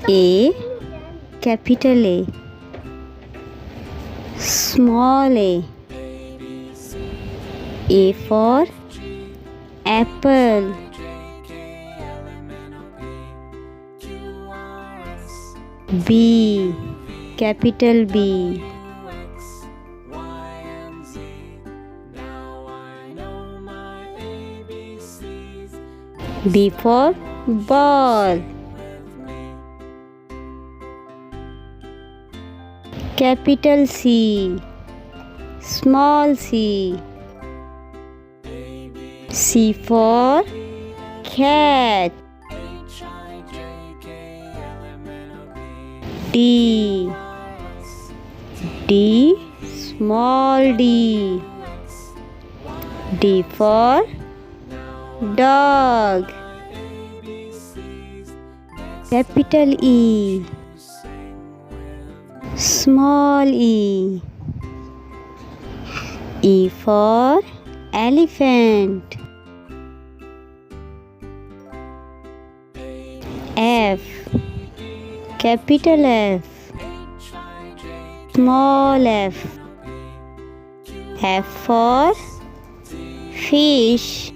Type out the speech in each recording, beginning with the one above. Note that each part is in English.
A, capital A. Small a. A for apple. B, capital B. B for ball. Capital C. Small c. C for cat. D. D, small d. D for dog. Capital E. Small e. E for elephant. F, capital F. Small f. F for fish.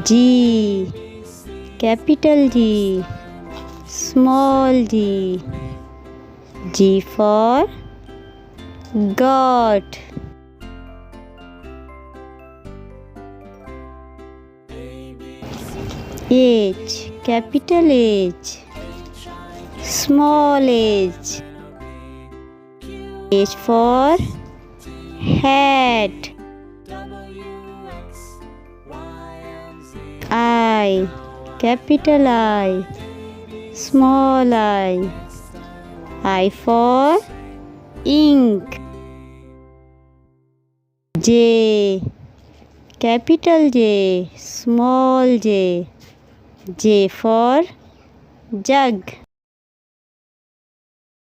G, capital G. Small g. G for goat. H, capital H. Small h. H for hat. I, capital I. Small I. I for ink. J, capital J. Small j. J for jug.